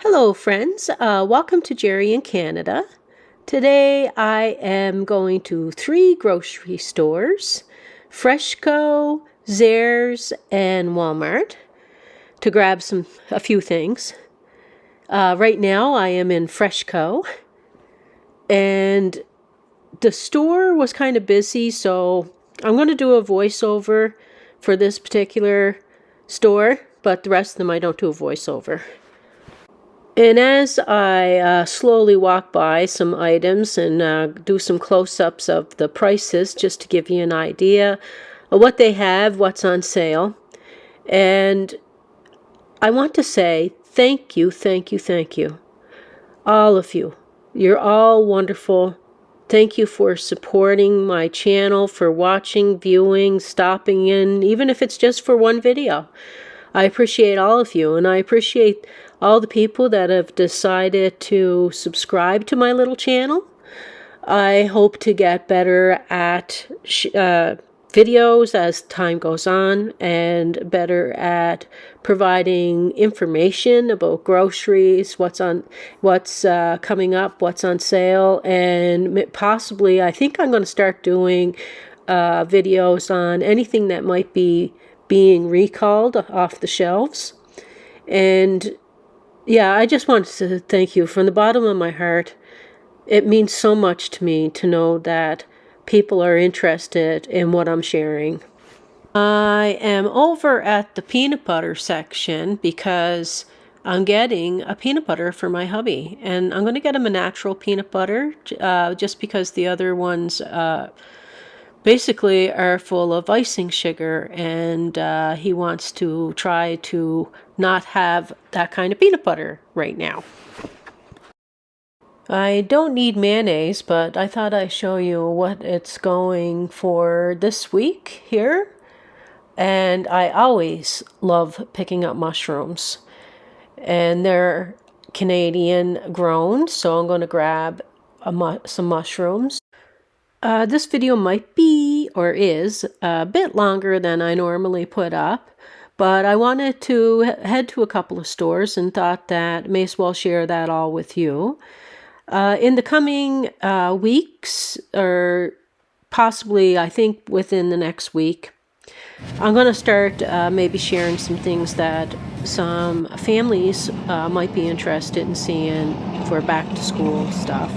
Hello friends, welcome to Jerri in Canada. Today I am going to 3 grocery stores, FreshCo, Zehrs, and Walmart to grab a few things. Right now I am in FreshCo and the store was kind of busy, so I'm going to do a voiceover for this particular store, but the rest of them I don't do a voiceover. And as I slowly walk by some items and do some close-ups of the prices just to give you an idea of what they have, what's on sale. And I want to say thank you, thank you, thank you. All of you. You're all wonderful. Thank you for supporting my channel, for watching, viewing, stopping in, even if it's just for one video. I appreciate all of you, and I appreciate all the people that have decided to subscribe to my little channel. I hope to get better at videos as time goes on and better at providing information about groceries, what's coming up, what's on sale, and possibly I think I'm going to start doing videos on anything that might be being recalled off the shelves. And yeah, I just wanted to thank you from the bottom of my heart. It means so much to me to know that people are interested in what I'm sharing. I am over at the peanut butter section because I'm getting a peanut butter for my hubby, and I'm going to get him a natural peanut butter just because the other ones basically are full of icing sugar, and he wants to try to not have that kind of peanut butter right now. I don't need mayonnaise, but I thought I'd show you what it's going for this week here. And I always love picking up mushrooms, and they're Canadian grown, so I'm going to grab some mushrooms. This video might be, or is, a bit longer than I normally put up, but I wanted to head to a couple of stores and thought that may as well share that all with you. In the coming weeks, or possibly I think within the next week, I'm going to start maybe sharing some things that some families might be interested in seeing for back to school stuff.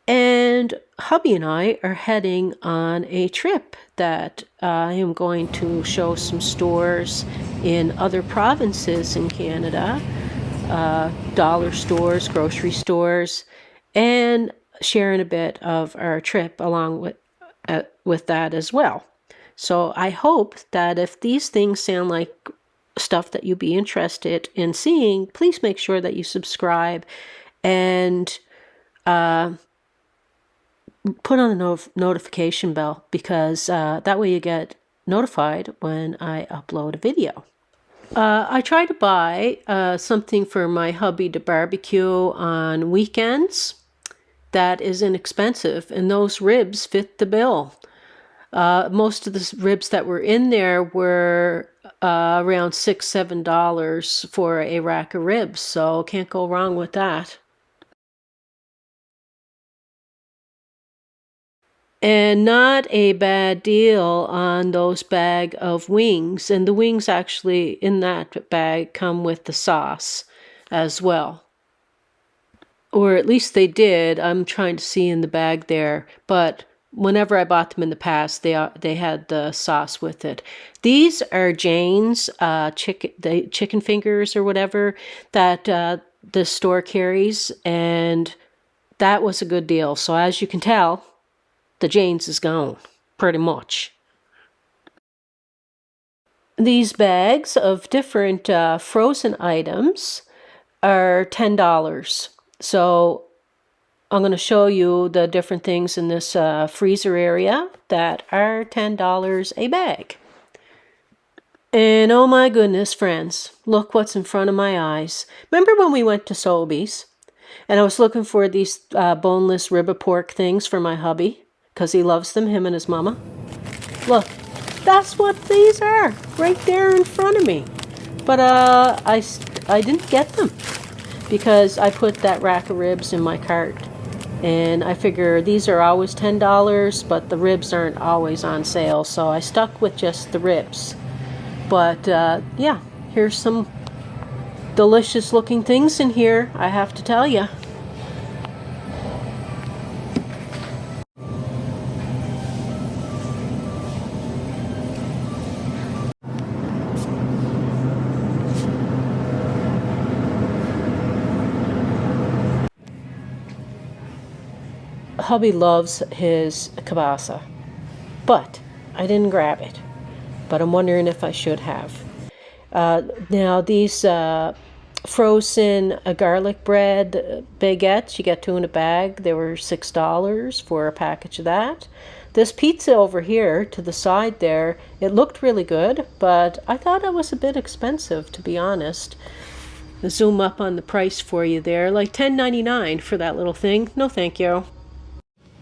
And hubby and I are heading on a trip that I am going to show some stores in other provinces in Canada, dollar stores, grocery stores, and sharing a bit of our trip along with that as well. So I hope that if these things sound like stuff that you'd be interested in seeing, please make sure that you subscribe and put on the notification bell, because that way you get notified when I upload a video. I try to buy something for my hubby to barbecue on weekends that is inexpensive, and those ribs fit the bill. Most of the ribs that were in there were around $6-7 for a rack of ribs, so can't go wrong with that. And not a bad deal on those bag of wings. And the wings actually in that bag come with the sauce as well. Or at least they did. I'm trying to see in the bag there. But whenever I bought them in the past, they had the sauce with it. These are Jane's chicken fingers or whatever that the store carries. And that was a good deal. So as you can tell, the Jane's is gone, pretty much. These bags of different frozen items are $10. So I'm going to show you the different things in this freezer area that are $10 a bag. And oh my goodness, friends, look what's in front of my eyes. Remember when we went to Sobeys and I was looking for these boneless rib of pork things for my hubby? Because he loves them, him and his mama. Look, that's what these are, right there in front of me. But I didn't get them. because I put that rack of ribs in my cart. And I figure these are always $10, but the ribs aren't always on sale, so I stuck with just the ribs. But yeah, here's some delicious looking things in here, I have to tell you. Hubby loves his kielbasa, but I didn't grab it. But I'm wondering if I should have. Now these frozen garlic bread baguettes, you get 2 in a bag. They were $6 for a package of that. This pizza over here to the side there, it looked really good, but I thought it was a bit expensive, to be honest. Zoom up on the price for you there, like $10.99 for that little thing. No thank you.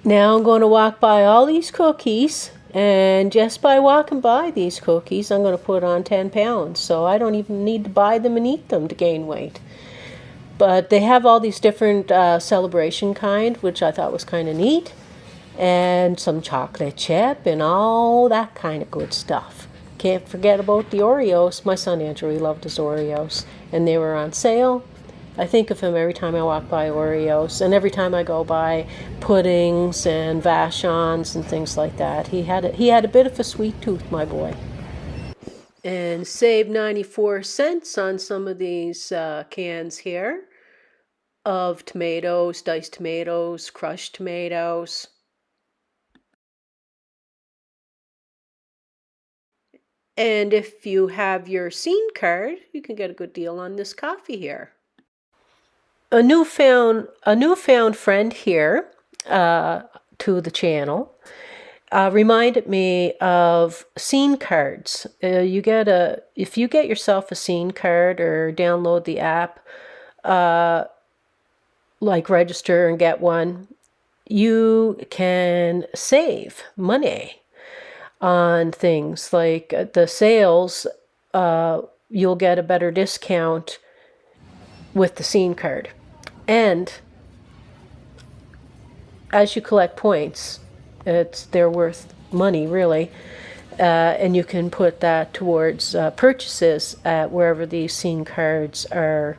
Now I'm going to walk by all these cookies, and just by walking by these cookies, I'm going to put on 10 pounds. So I don't even need to buy them and eat them to gain weight. But they have all these different celebration kind, which I thought was kind of neat. And some chocolate chip and all that kind of good stuff. Can't forget about the Oreos. My son Andrew, he loved his Oreos. And they were on sale. I think of him every time I walk by Oreos, and every time I go by puddings and vachons and things like that. He had a bit of a sweet tooth, my boy. And saved 94 cents on some of these cans here of tomatoes, diced tomatoes, crushed tomatoes. And if you have your Scene card, you can get a good deal on this coffee here. A newfound friend here to the channel reminded me of Scene cards. If you get yourself a Scene card or download the app, like register and get one, you can save money on things like the sales. You'll get a better discount with the Scene card. And as you collect points, they're worth money, really. And you can put that towards purchases at wherever these Scene cards are.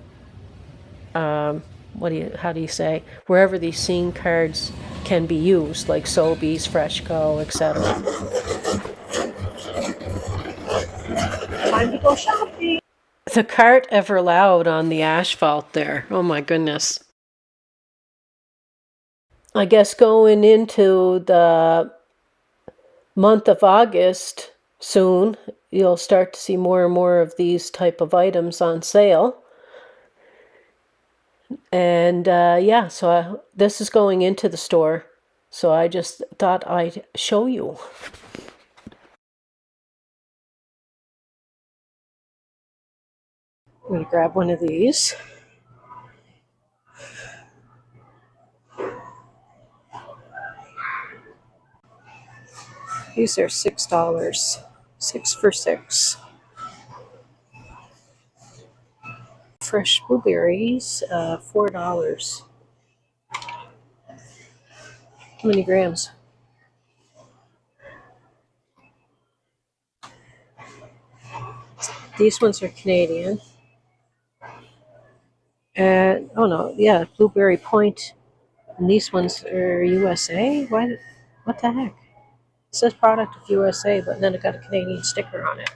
How do you say? Wherever these Scene cards can be used, like Sobeys, FreshCo, etc. Time to go shopping. The cart ever loud on the asphalt there. Oh my goodness. I guess going into the month of August soon, you'll start to see more and more of these type of items on sale. And yeah, so this is going into the store. So I just thought I'd show you. I'm going to grab one of these. These are $6. 6 for 6. Fresh blueberries, $4. How many grams? These ones are Canadian. And oh no, yeah, Blueberry Point. And these ones are USA. What the heck? It says product of USA, but then it got a Canadian sticker on it.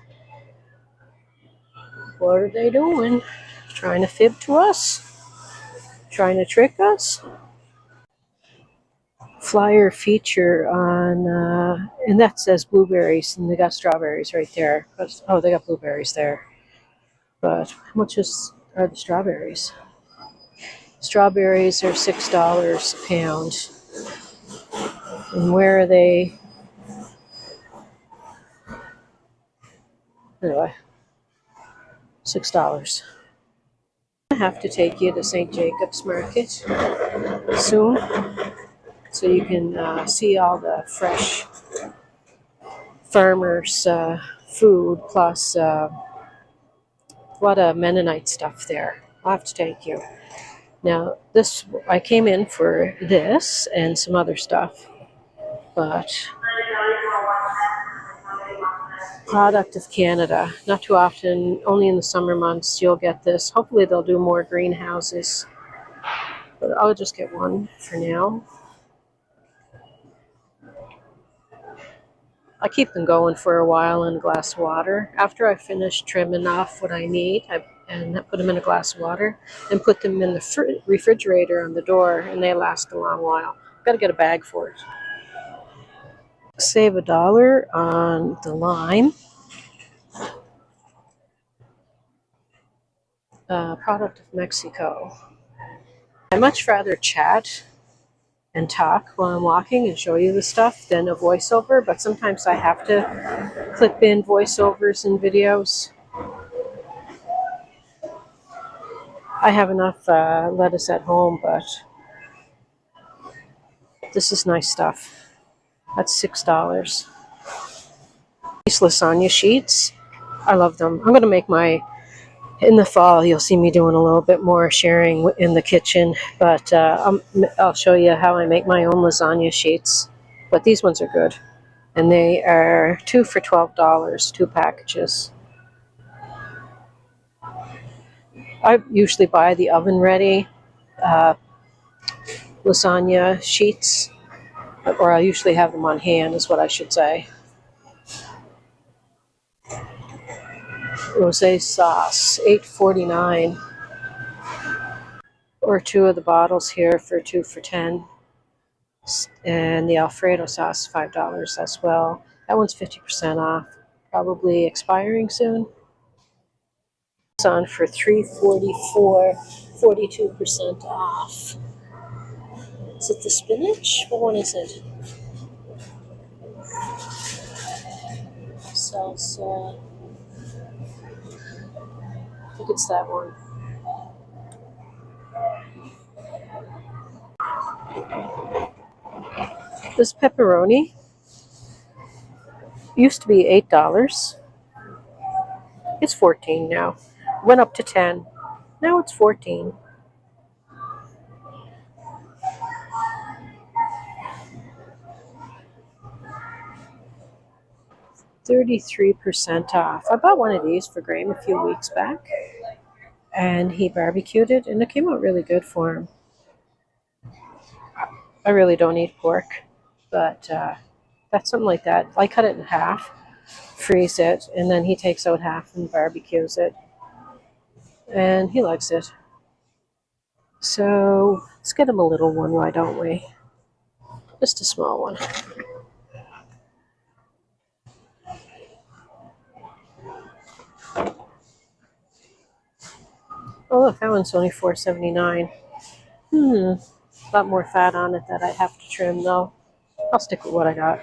What are they doing? Trying to fib to us? Trying to trick us? Flyer feature on, and that says blueberries, and they got strawberries right there. Oh, they got blueberries there. But how much are the strawberries? Strawberries are $6 a pound. And where are they? Anyway, $6. I have to take you to St. Jacob's Market soon, so you can see all the fresh farmers' food, plus a lot of Mennonite stuff there. I'll have to take you. Now, this I came in for this and some other stuff, but product of Canada. Not too often, only in the summer months you'll get this. Hopefully they'll do more greenhouses, but I'll just get one for now. I keep them going for a while in a glass of water. After I finish trimming off what I need, and put them in a glass of water and put them in the refrigerator on the door, and they last a long while. Got to get a bag for it. Save $1 on the lime. Product of Mexico. I much rather chat and talk while I'm walking and show you the stuff than a voiceover, but sometimes I have to clip in voiceovers and videos. I have enough lettuce at home, but this is nice stuff. That's $6. These lasagna sheets, I love them. I'm going to make in the fall, you'll see me doing a little bit more sharing in the kitchen, but I'll show you how I make my own lasagna sheets. But these ones are good. And they are 2 for $12, 2 packages. I usually buy the oven ready lasagna sheets, or I usually have them on hand is what I should say. Rosé sauce, $8.49. Or 2 of the bottles here for 2 for $10. And the Alfredo sauce, $5 as well. That one's 50% off, probably expiring soon. It's on for $3.44, 42% off. Is it the spinach? What one is it? Salsa. I think it's that one. This pepperoni used to be $8. It's 14 now. Went up to 10. Now it's 14. $33% off. I bought one of these for Graham a few weeks back, and he barbecued it, and it came out really good for him. I really don't eat pork, but that's something like that. I cut it in half, freeze it, and then he takes out half and barbecues it, and he likes it. So let's get him a little one, why don't we? Just a small one. Oh look, that one's only $4.79. A lot more fat on it that I have to trim though. I'll stick with what I got.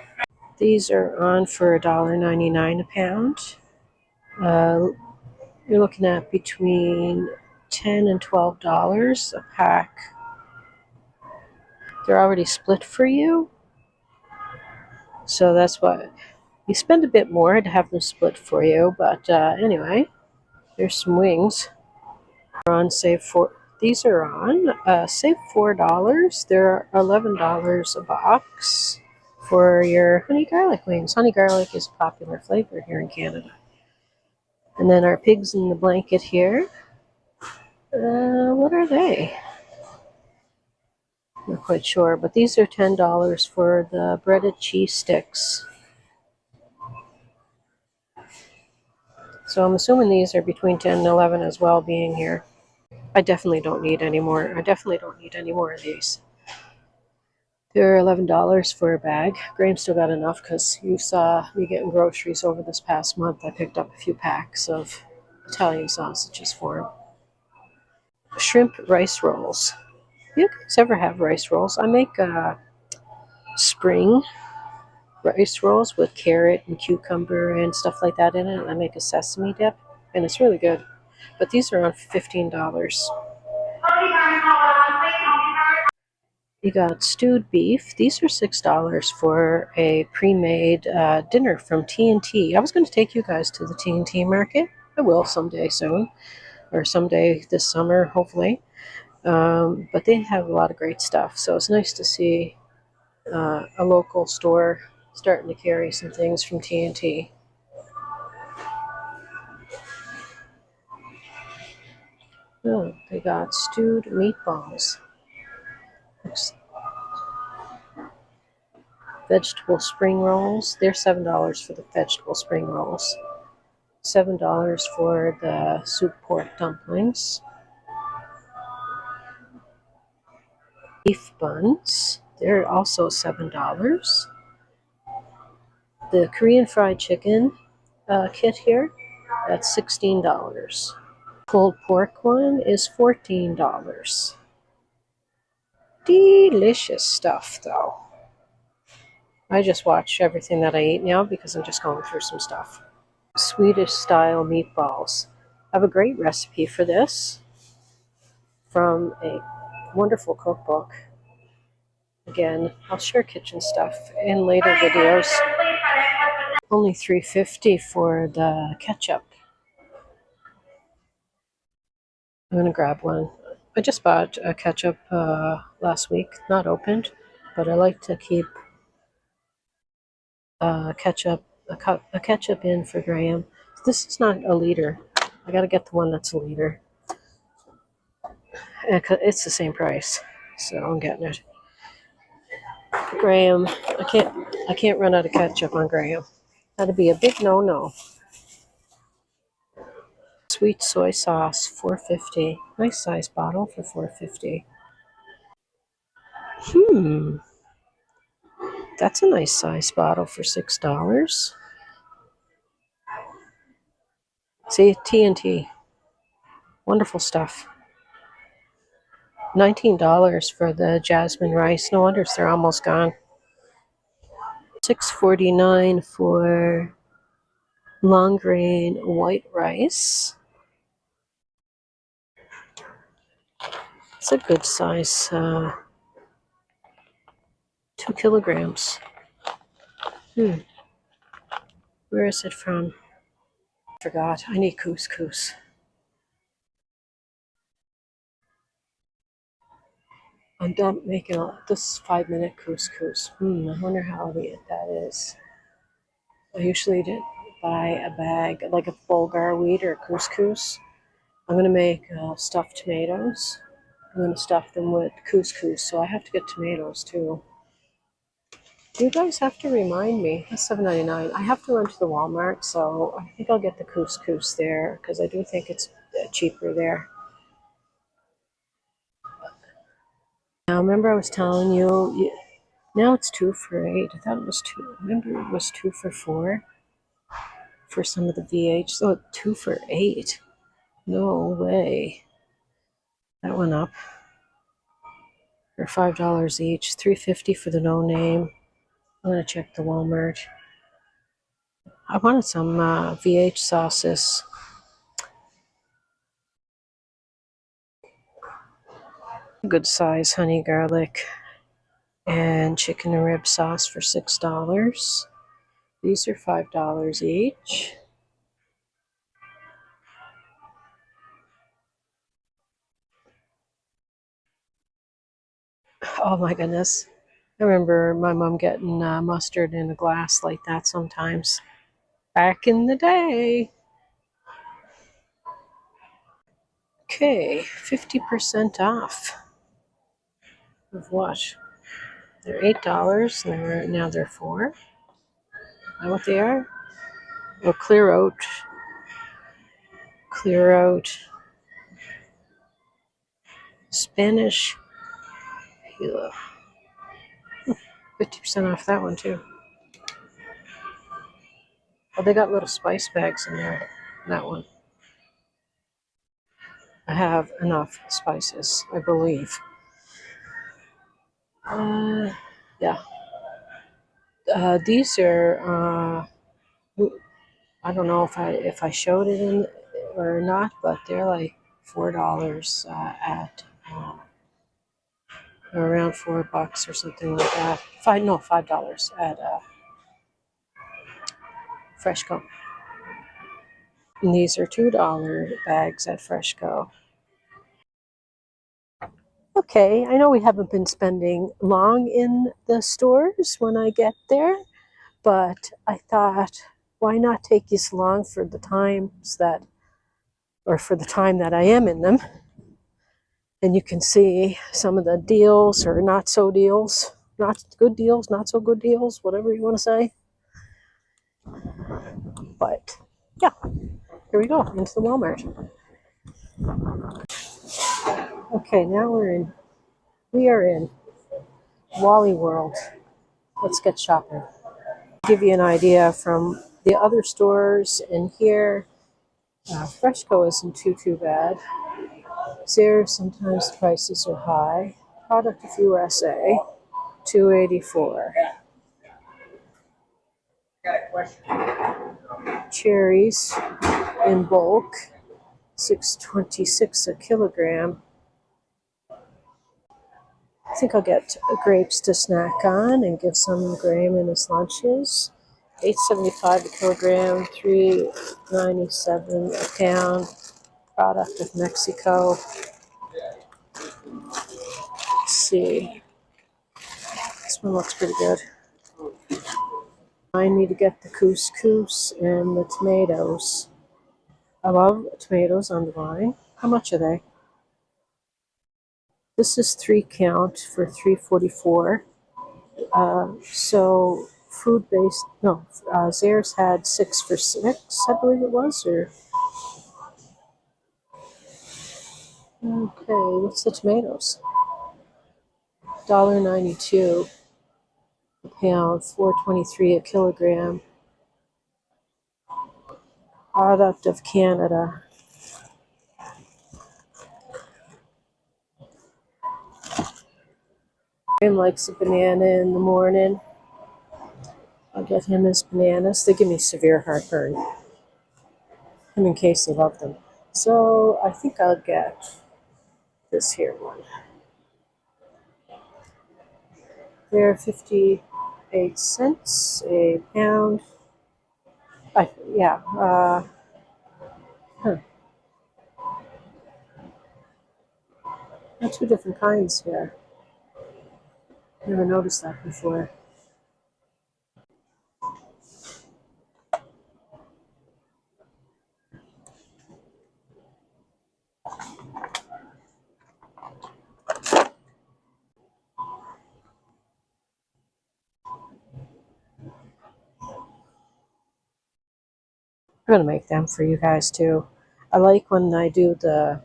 These are on for $1.99 a pound. You're looking at between $10 and $12 a pack. They're already split for you, so that's why you spend a bit more to have them split for you. But anyway, there's some wings. They're on save for. These are on save $4. They're $11 a box for your honey garlic wings. Honey garlic is a popular flavor here in Canada. And then our pigs in the blanket here. What are they? Not quite sure, but these are $10 for the breaded cheese sticks. So I'm assuming these are between 10 and 11 as well, being here. I definitely don't need any more. I definitely don't need any more of these. They're $11 for a bag. Graham still got enough because you saw me getting groceries over this past month. I picked up a few packs of Italian sausages for him. Shrimp rice rolls. You guys ever have rice rolls? I make spring rice rolls with carrot and cucumber and stuff like that in it. I make a sesame dip, and it's really good. But these are on $15. You got stewed beef. These are $6 for a pre-made dinner from T&T. I was going to take you guys to the T&T market. I will someday soon. or someday this summer, hopefully. But they have a lot of great stuff. So it's nice to see a local store starting to carry some things from T&T. Oh, they got stewed meatballs. Vegetable spring rolls. They're $7 for the vegetable spring rolls. $7 for the soup pork dumplings. Beef buns. They're also $7. The Korean fried chicken kit here, that's $16. Pulled pork one is $14. Delicious stuff, though. I just watch everything that I eat now because I'm just going through some stuff. Swedish style meatballs. I have a great recipe for this from a wonderful cookbook. Again, I'll share kitchen stuff in later videos. Only $3.50 for the ketchup. I'm gonna grab one. I just bought a ketchup last week, not opened, but I like to keep ketchup, a ketchup in for Graham. This is not a liter. I gotta get the one that's a liter. It's the same price, so I'm getting it. Graham, I can't run out of ketchup on Graham. That'd be a big no-no. Sweet soy sauce, $4.50. Nice size bottle for $4.50. That's a nice size bottle for $6. See, T&T. Wonderful stuff. $19 for the jasmine rice. No wonder they're almost gone. $6.49 for long grain white rice. It's a good size, 2 kilograms. Where is it from? I forgot. I need couscous. I'm done making this 5-minute couscous. I wonder how that is. I usually buy a bag, like a bulgur wheat or couscous. I'm going to make stuffed tomatoes. I'm going to stuff them with couscous, so I have to get tomatoes too. You guys have to remind me. That's $7.99. I have to run to the Walmart, so I think I'll get the couscous there because I do think it's cheaper there. Now, remember I was telling you, now it's 2 for $8. I thought it was 2. Remember it was 2 for $4 for some of the VH. So 2 for $8. No way. That went up. For $5 each. $3.50 for the no name. I'm gonna check the Walmart. I wanted some VH sauces. Good size honey garlic and chicken and rib sauce for $6. These are $5 each. Oh my goodness. I remember my mom getting mustard in a glass like that sometimes. Back in the day. Okay, 50% off. Of what? They're $8 and now they're $4. Is that what they are? Oh, clear out Spanish. 50% off that one too. Oh, they got little spice bags in there. That one. I have enough spices, I believe. Yeah. These are. I don't know if I showed it in or not, but they're like $4 at. Or around $4 or something like that. $5 at FreshCo. And these are $2 bags at FreshCo. Okay, I know we haven't been spending long in the stores when I get there, but I thought, why not take you so long for the times that, or for the time that I am in them, and you can see some of the deals or not so deals, not good deals, not so good deals, whatever you want to say. But yeah, here we go into the Walmart. Okay, now we are in Wally World. Let's get shopping. Give you an idea from the other stores in here. FreshCo isn't too bad. Zehrs, sometimes prices are high. Product of USA, $2.84. Cherries in bulk, $6.26 a kilogram. I think I'll get grapes to snack on and give some Graham in his lunches. $8.75 a kilogram, $3.97 a pound. Product of Mexico. Let's see. This one looks pretty good. I need to get the couscous and the tomatoes. I love tomatoes on the vine. How much are they? This is 3 count for $3.44. So food-based, no, Zehrs had 6 for $6, I believe it was, or okay, what's the tomatoes? $1.92 a pound, $4.23 a kilogram. Product of Canada. Graham likes a banana in the morning. I'll get him his bananas. They give me severe heartburn. Him and Casey love them. So I think I'll get this here one. They're 58 cents a pound. Yeah. Two different kinds here. Never noticed that before. I'm gonna make them for you guys too. I like when I do the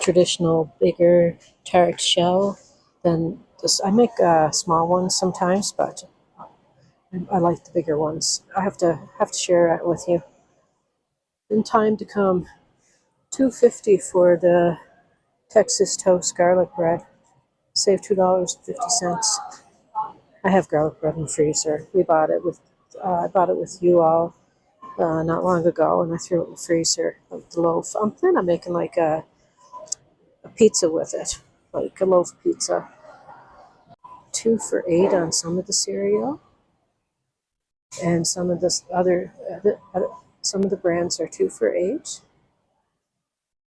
traditional bigger tart shell. Then this, I make small ones sometimes, but I like the bigger ones. I have to share it with you. In time to come, $2.50 for the Texas toast garlic bread. Save $2.50. I have garlic bread in the freezer. We bought it with I bought it with you all not long ago, and I threw it in the freezer. Like the loaf. I'm planning on making like a pizza with it, like a loaf pizza. 2 for $8 on some of the cereal, and some of this some of the brands are 2 for $8.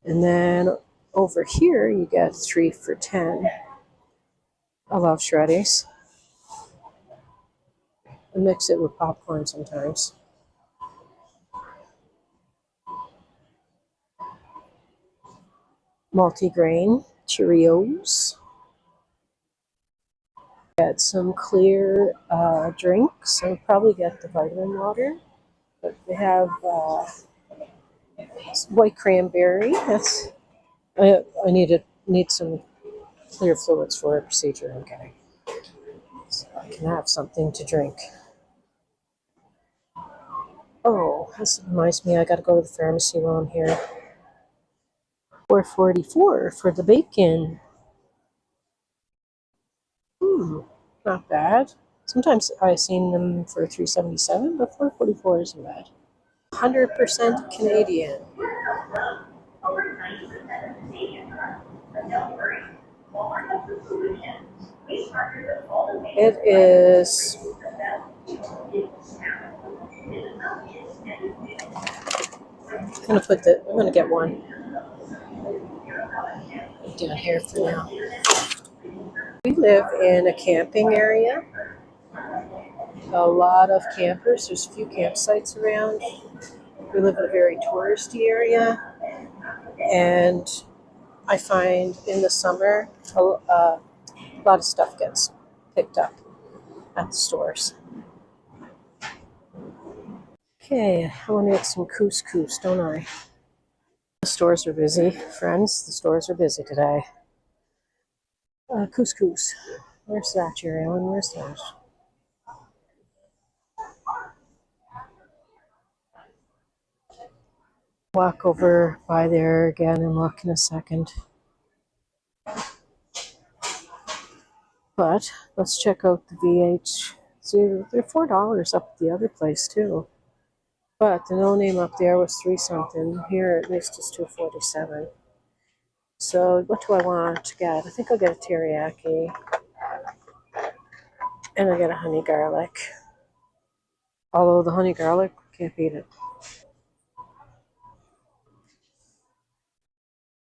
And then over here you get 3 for $10. I love Shreddies. I mix it with popcorn sometimes. Multigrain Cheerios. Get some clear drinks. I'll probably get the vitamin water, but they have white cranberry. That's I need some clear fluids for a procedure. Okay, so I can have something to drink. Oh, this reminds me, I got to go to the pharmacy while I'm here. $4.44 for the bacon. Not bad. Sometimes I've seen them for $3.77, but $4.44 isn't bad. 100% Canadian. It is I'm gonna get one down here for now. We live in a camping area. A lot of campers. There's a few campsites around. We live in a very touristy area, and I find in the summer a lot of stuff gets picked up at the stores. Okay, I want to get some couscous, don't I? The stores are busy, friends. The stores are busy today. Couscous. Where's that, Jerry Ellen? Where's that? Walk over by there again and look in a second. But let's check out the VH. See, they're $4 up at the other place too. But the no name up there was 3 something. Here at least it's 2.47. So what do I want to get? I think I'll get a teriyaki. And I get a honey garlic. Although the honey garlic, can't beat it.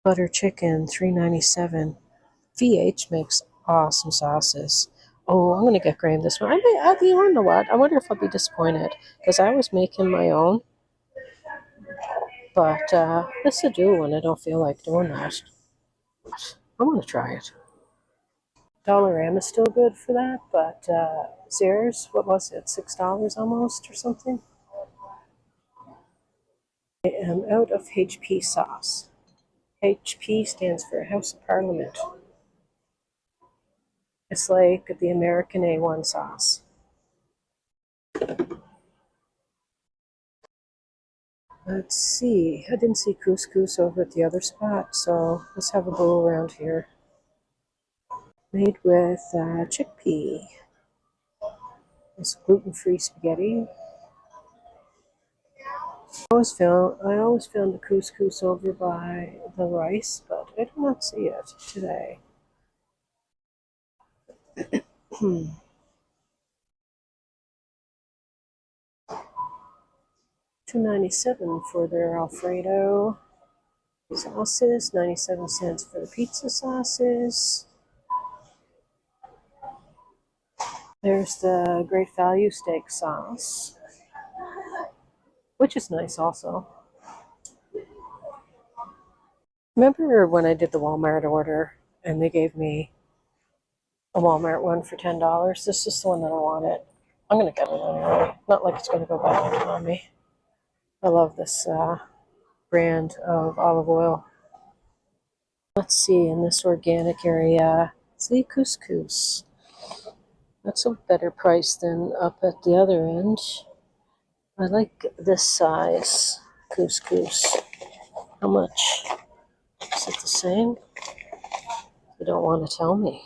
Butter chicken, $3.97. VH makes awesome sauces. Oh, I'm gonna get Graham this one. You know what? I wonder if I'll be disappointed because I was making my own, but this will do when I don't feel like doing that. I'm gonna try it. Dollarama is still good for that, but Zehrs, what was it? $6 almost or something. I am out of HP sauce. HP stands for House of Parliament. It's like the American A1 sauce. Let's see. I didn't see couscous over at the other spot, so let's have a go around here. Made with chickpea. It's gluten-free spaghetti. I always found the couscous over by the rice, but I do not see it today. $2.97 for their Alfredo sauces, 97 cents for the pizza sauces. There's the Great Value steak sauce, which is nice also. Remember when I did the Walmart order and they gave me a Walmart one for $10? This is the one that I wanted. I'm going to get it anyway. Not like it's going to go bad on me. I love this brand of olive oil. Let's see, in this organic area, see couscous. That's a better price than up at the other end. I like this size couscous. How much? Is it the same? You don't want to tell me.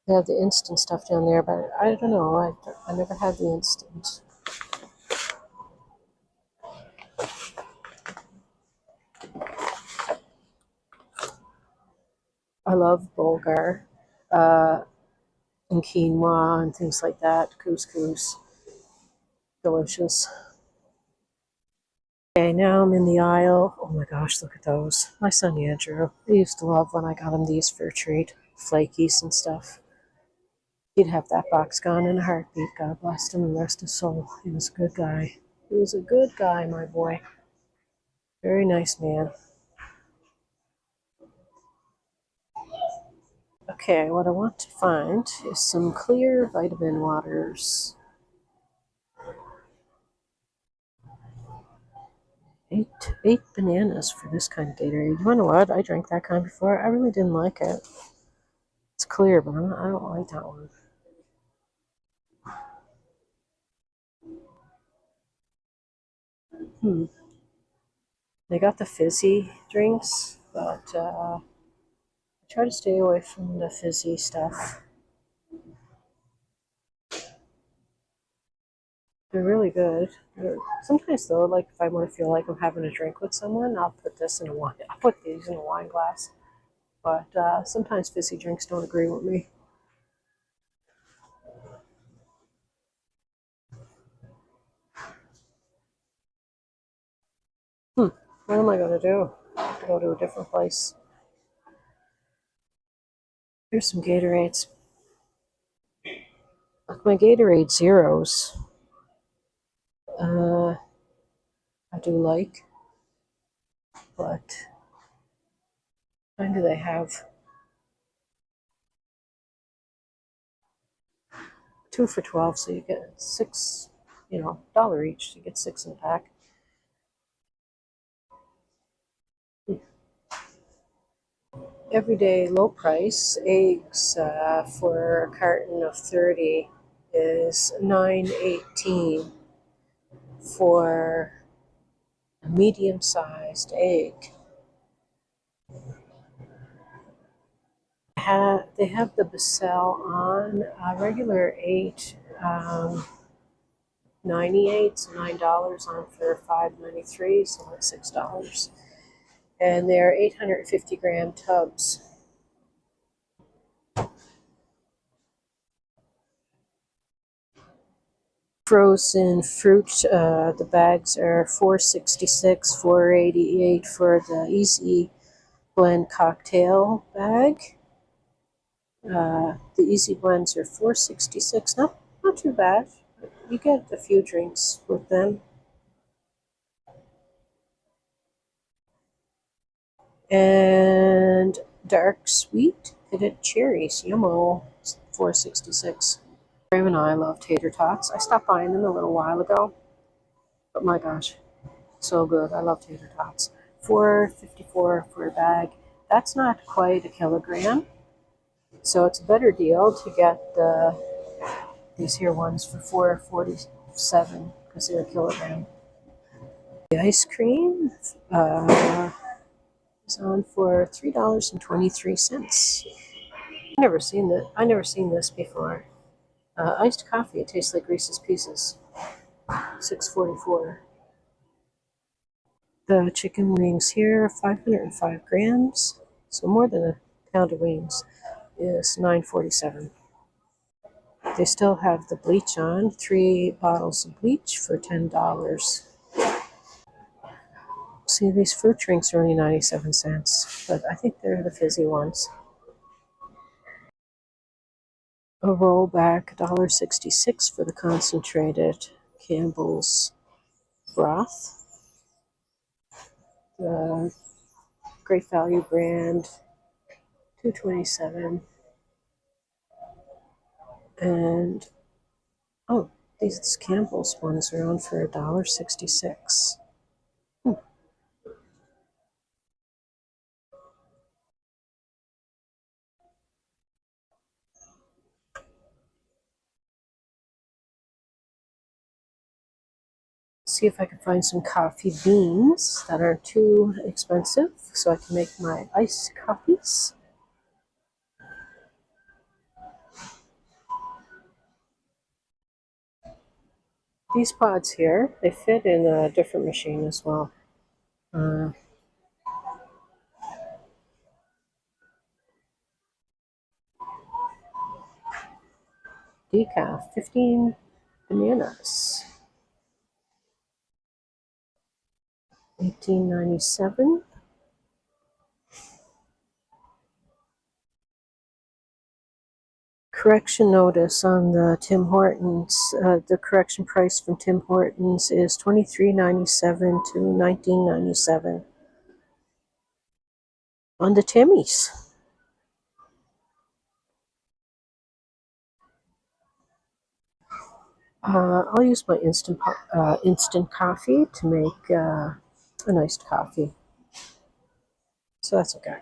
They have the instant stuff down there, but I don't know. I never had the instant. I love bulgur and quinoa and things like that. Couscous. Delicious. Okay, now I'm in the aisle. Oh my gosh, look at those. My son Andrew, he used to love when I got him these for a treat. Flakies and stuff. He'd have that box gone in a heartbeat. God bless him and rest his soul. He was a good guy. He was a good guy, my boy. Very nice man. Okay, what I want to find is some clear vitamin waters. Eight bananas for this kind of Gatorade. You know what? I drank that kind before. I really didn't like it. It's clear, but I don't like that one. They got the fizzy drinks, but I try to stay away from the fizzy stuff. They're really good. Sometimes though, like if I want to feel like I'm having a drink with someone, I'll put this in a wine. I'll put these in a wine glass. But sometimes fizzy drinks don't agree with me. What am I going to do? I have to go to a different place. Here's some Gatorades. Like my Gatorade Zeros. I do like, but when do they have 2 for $12? So you get 6, $1 each. You get 6 in a pack. Everyday low price eggs for a carton of 30 is $9.18 for a medium-sized egg. They have the Basel on regular 8, 98, so $9 on for $5.93, so that's $6. And they're 850-gram tubs. Frozen fruit, the bags are $4.66, $4.88 for the Easy Blend cocktail bag. The Easy Blends are $4.66. Not too bad. You get a few drinks with them. And dark sweet pitted cherries, yummo, $4.66. Graham and I love tater tots. I stopped buying them a little while ago, but my gosh, so good. I love tater tots. $4.54 for a bag. That's not quite a kilogram, so it's a better deal to get these here ones for $4.47 because they're a kilogram. The ice cream is on for $3.23. I never seen this before. Iced coffee. It tastes like Reese's Pieces. $6.44. The chicken wings here, 505 grams, so more than a pound of wings, is $9.47. They still have the bleach on, 3 bottles of bleach for $10. See, these fruit drinks are only 97 cents, but I think they're the fizzy ones. A rollback, $1.66 for the concentrated Campbell's broth. The Great Value brand, $2.27. And these Campbell's ones are on for $1.66. See if I can find some coffee beans that aren't too expensive so I can make my iced coffees. These pods here, they fit in a different machine as well. Decaf, 15 bananas, $18.97. Correction notice on the Tim Hortons. The correction price from Tim Hortons is $23.97 to $19.97 on the Timmies. I'll use my instant coffee to make an iced coffee, so that's okay.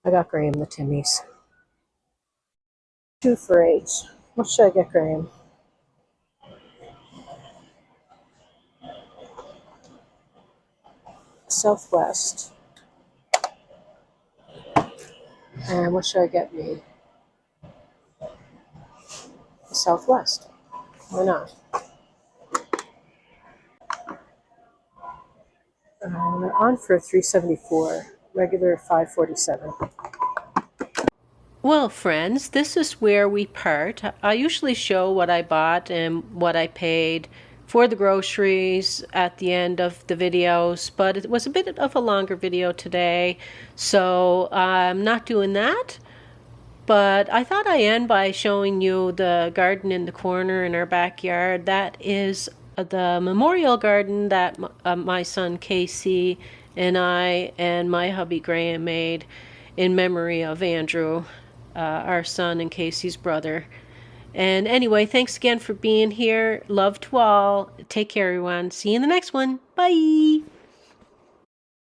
I got Graham the Timmies. 2 for $8. What should I get Graham? Southwest. And what should I get me? Southwest. Why not? On for $3.74. Regular $5.47. Well, friends, this is where we part. I usually show what I bought and what I paid for the groceries at the end of the videos, but it was a bit of a longer video today, so I'm not doing that. But I thought I'd end by showing you the garden in the corner in our backyard. That is the memorial garden that my son Casey and I and my hubby Graham made in memory of Andrew, our son and Casey's brother. And anyway, thanks again for being here. Love to all. Take care, everyone. See you in the next one. Bye.